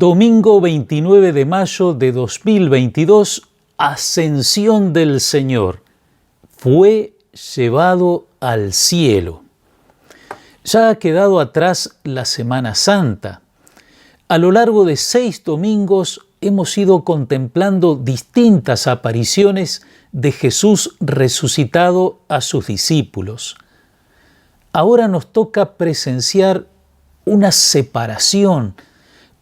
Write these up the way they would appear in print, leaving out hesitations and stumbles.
Domingo 29 de mayo de 2022, Ascensión del Señor. Fue llevado al cielo. Ya ha quedado atrás la Semana Santa. A lo largo de 6 domingos hemos ido contemplando distintas apariciones de Jesús resucitado a sus discípulos. Ahora nos toca presenciar una separación,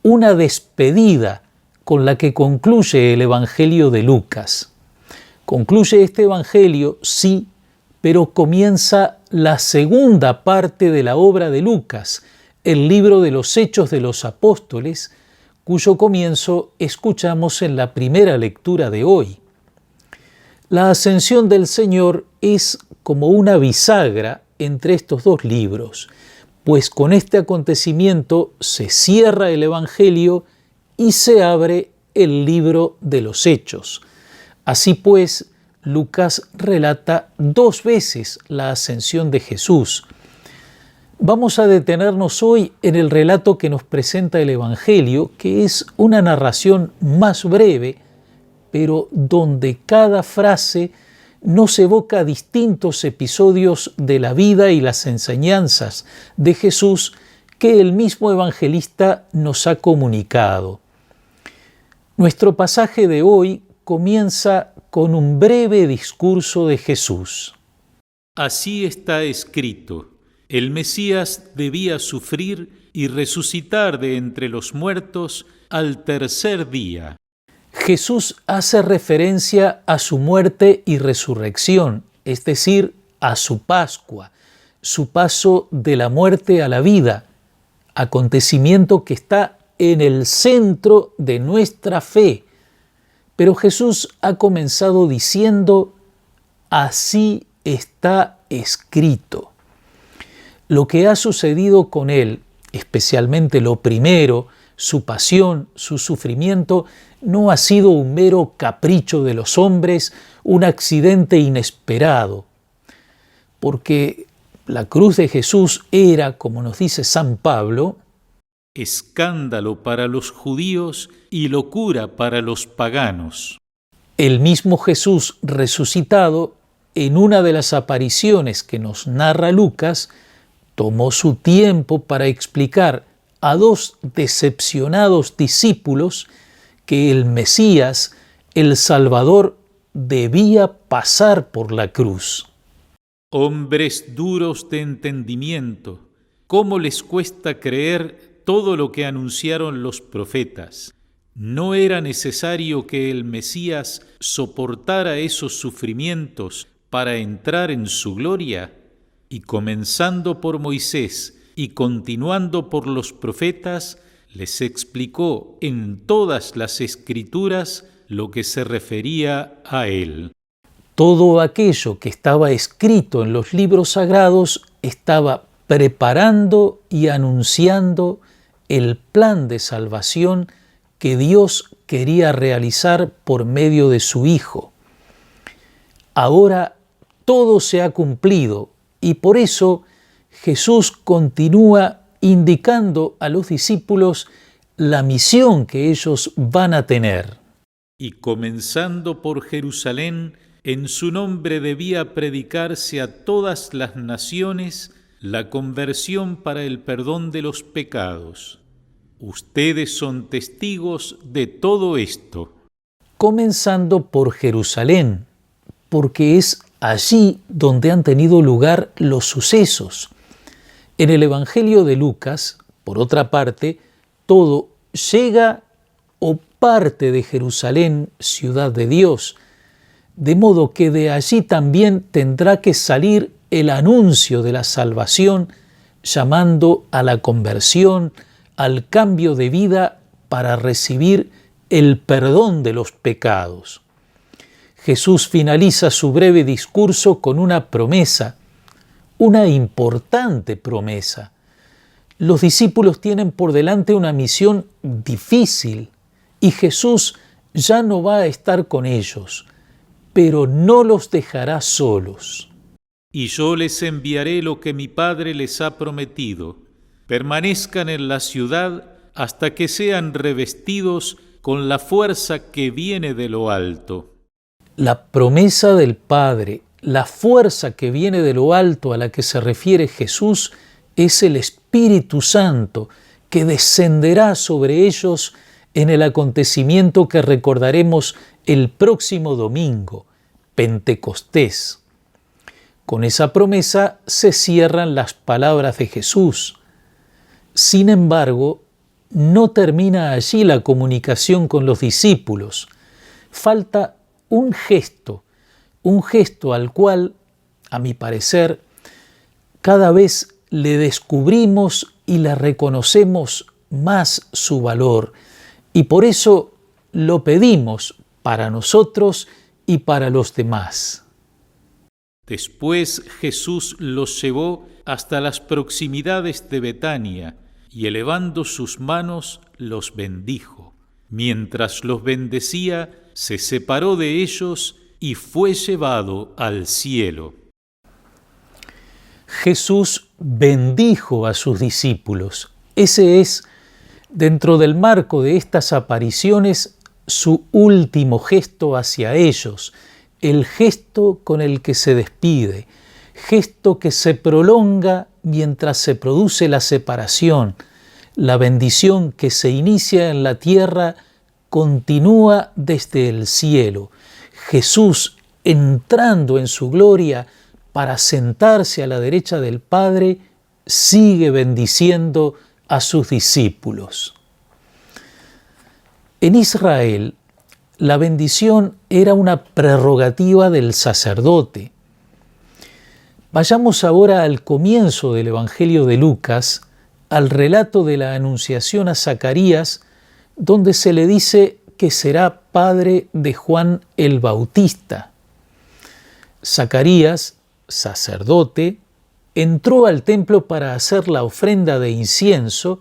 una despedida con la que concluye el Evangelio de Lucas. Concluye este Evangelio, sí, pero comienza la segunda parte de la obra de Lucas, el libro de los Hechos de los Apóstoles, cuyo comienzo escuchamos en la primera lectura de hoy. La ascensión del Señor es como una bisagra entre estos dos libros, pues con este acontecimiento se cierra el Evangelio y se abre el libro de los Hechos. Así pues, Lucas relata 2 veces la ascensión de Jesús. Vamos a detenernos hoy en el relato que nos presenta el Evangelio, que es una narración más breve, pero donde cada frase nos evoca distintos episodios de la vida y las enseñanzas de Jesús que el mismo evangelista nos ha comunicado. Nuestro pasaje de hoy comienza con un breve discurso de Jesús. Así está escrito: el Mesías debía sufrir y resucitar de entre los muertos al tercer día. Jesús hace referencia a su muerte y resurrección, es decir, a su Pascua, su paso de la muerte a la vida, acontecimiento que está en el centro de nuestra fe. Pero Jesús ha comenzado diciendo: así está escrito. Lo que ha sucedido con él, especialmente lo primero, su pasión, su sufrimiento, no ha sido un mero capricho de los hombres, un accidente inesperado, porque la cruz de Jesús era, como nos dice San Pablo, escándalo para los judíos y locura para los paganos. El mismo Jesús resucitado, en una de las apariciones que nos narra Lucas, tomó su tiempo para explicar a 2 decepcionados discípulos que el Mesías, el Salvador, debía pasar por la cruz. Hombres duros de entendimiento, ¿cómo les cuesta creer todo lo que anunciaron los profetas? ¿No era necesario que el Mesías soportara esos sufrimientos para entrar en su gloria? Y comenzando por Moisés y continuando por los profetas, les explicó en todas las Escrituras lo que se refería a él. Todo aquello que estaba escrito en los libros sagrados estaba preparando y anunciando el plan de salvación que Dios quería realizar por medio de su Hijo. Ahora todo se ha cumplido y por eso Jesús continúa indicando a los discípulos la misión que ellos van a tener. Y comenzando por Jerusalén, en su nombre debía predicarse a todas las naciones la conversión para el perdón de los pecados. Ustedes son testigos de todo esto. Comenzando por Jerusalén, porque es allí donde han tenido lugar los sucesos. En el Evangelio de Lucas, por otra parte, todo llega o parte de Jerusalén, ciudad de Dios, de modo que de allí también tendrá que salir el anuncio de la salvación, llamando a la conversión, al cambio de vida para recibir el perdón de los pecados. Jesús finaliza su breve discurso con una promesa, una importante promesa. Los discípulos tienen por delante una misión difícil y Jesús ya no va a estar con ellos, pero no los dejará solos. Y yo les enviaré lo que mi Padre les ha prometido. Permanezcan en la ciudad hasta que sean revestidos con la fuerza que viene de lo alto. La promesa del Padre, la fuerza que viene de lo alto a la que se refiere Jesús, es el Espíritu Santo que descenderá sobre ellos en el acontecimiento que recordaremos el próximo domingo, Pentecostés. Con esa promesa se cierran las palabras de Jesús. Sin embargo, no termina allí la comunicación con los discípulos. Falta un gesto al cual, a mi parecer, cada vez le descubrimos y le reconocemos más su valor, y por eso lo pedimos para nosotros y para los demás. Después Jesús los llevó hasta las proximidades de Betania y elevando sus manos los bendijo. Mientras los bendecía, se separó de ellos y fue llevado al cielo. Jesús bendijo a sus discípulos. Ese es, dentro del marco de estas apariciones, su último gesto hacia ellos, el gesto con el que se despide, gesto que se prolonga mientras se produce la separación. La bendición que se inicia en la tierra continúa desde el cielo. Jesús, entrando en su gloria para sentarse a la derecha del Padre, sigue bendiciendo a sus discípulos. En Israel, la bendición era una prerrogativa del sacerdote. Vayamos ahora al comienzo del Evangelio de Lucas, al relato de la anunciación a Zacarías, donde se le dice que será padre de Juan el Bautista. Zacarías, sacerdote, entró al templo para hacer la ofrenda de incienso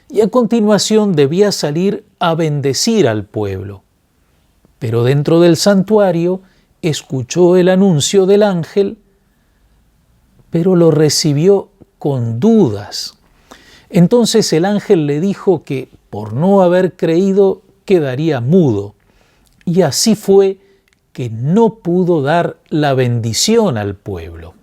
y a continuación debía salir a bendecir al pueblo. Pero dentro del santuario escuchó el anuncio del ángel, pero lo recibió con dudas. Entonces el ángel le dijo que por no haber creído quedaría mudo, y así fue que no pudo dar la bendición al pueblo.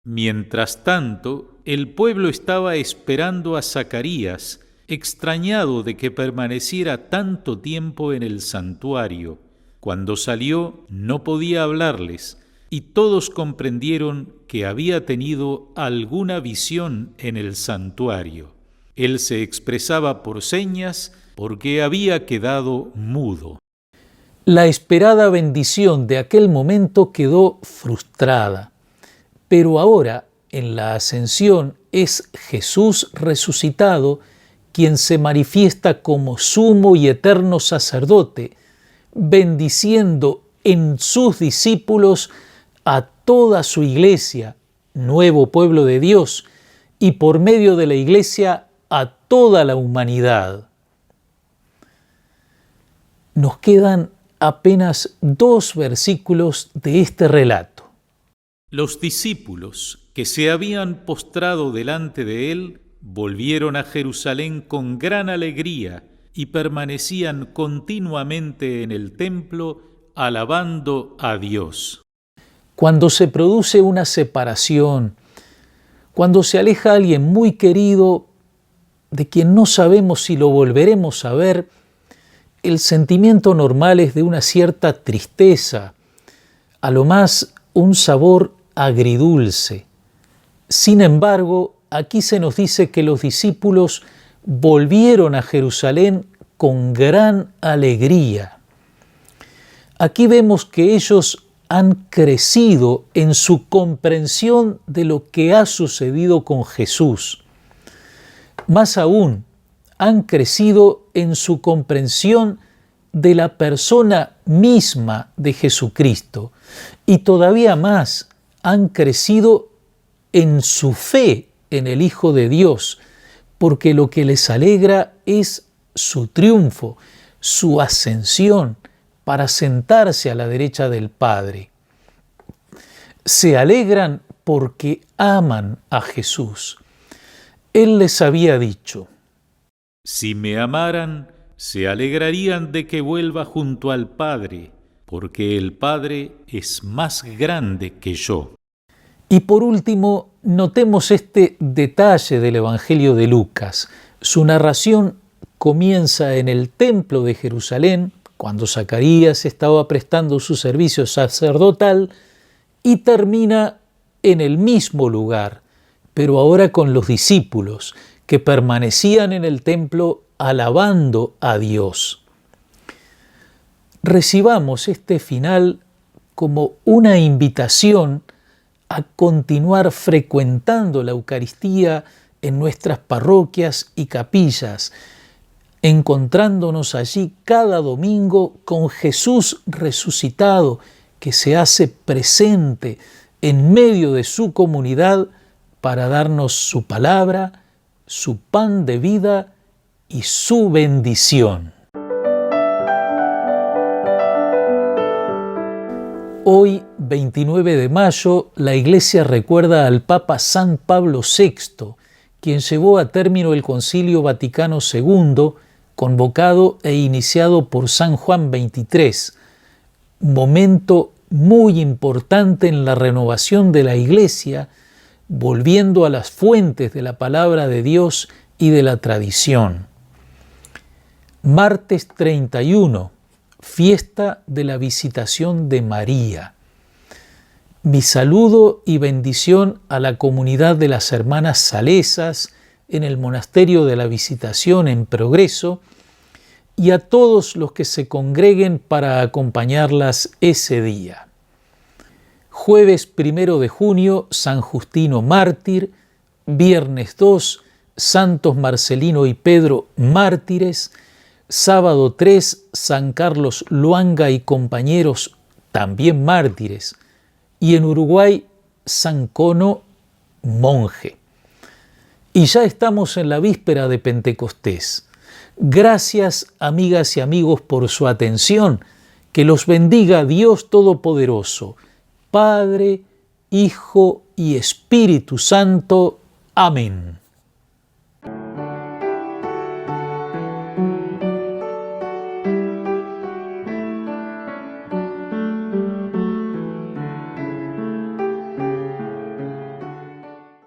Mientras tanto, el pueblo estaba esperando a Zacarías, extrañado de que permaneciera tanto tiempo en el santuario. Cuando salió, no podía hablarles, y todos comprendieron que había tenido alguna visión en el santuario. Él se expresaba por señas porque había quedado mudo. La esperada bendición de aquel momento quedó frustrada, pero ahora, en la ascensión, es Jesús resucitado quien se manifiesta como sumo y eterno sacerdote, bendiciendo en sus discípulos a toda su iglesia, nuevo pueblo de Dios, y por medio de la iglesia a toda la humanidad. Nos quedan apenas 2 versículos de este relato. Los discípulos que se habían postrado delante de él volvieron a Jerusalén con gran alegría y permanecían continuamente en el templo alabando a Dios. Cuando se produce una separación, cuando se aleja alguien muy querido de quien no sabemos si lo volveremos a ver, el sentimiento normal es de una cierta tristeza, a lo más un sabor agridulce. Sin embargo, aquí se nos dice que los discípulos volvieron a Jerusalén con gran alegría. Aquí vemos que ellos han crecido en su comprensión de lo que ha sucedido con Jesús. Más aún, han crecido en su comprensión de la persona misma de Jesucristo y todavía más han crecido en su fe en el Hijo de Dios, porque lo que les alegra es su triunfo, su ascensión para sentarse a la derecha del Padre. Se alegran porque aman a Jesús. Él les había dicho: Si me amaran, se alegrarían de que vuelva junto al Padre, porque el Padre es más grande que yo. Y por último, notemos este detalle del Evangelio de Lucas. Su narración comienza en el templo de Jerusalén, cuando Zacarías estaba prestando su servicio sacerdotal, y termina en el mismo lugar, pero ahora con los discípulos, que permanecían en el templo alabando a Dios. Recibamos este final como una invitación a continuar frecuentando la Eucaristía en nuestras parroquias y capillas, encontrándonos allí cada domingo con Jesús resucitado, que se hace presente en medio de su comunidad para darnos su palabra, su pan de vida y su bendición. Hoy, 29 de mayo, la Iglesia recuerda al Papa San Pablo VI, quien llevó a término el Concilio Vaticano II, convocado e iniciado por San Juan XXIII, momento muy importante en la renovación de la Iglesia, volviendo a las fuentes de la palabra de Dios y de la tradición. Martes 31, fiesta de la Visitación de María. Mi saludo y bendición a la comunidad de las hermanas salesas en el Monasterio de la Visitación en Progreso y a todos los que se congreguen para acompañarlas ese día. Jueves 1 de junio, San Justino mártir. Viernes 2, Santos Marcelino y Pedro mártires. Sábado 3, San Carlos Luanga y compañeros también mártires. Y en Uruguay, San Cono monje. Y ya estamos en la víspera de Pentecostés. Gracias, amigas y amigos, por su atención. Que los bendiga Dios Todopoderoso, Padre, Hijo y Espíritu Santo. Amén.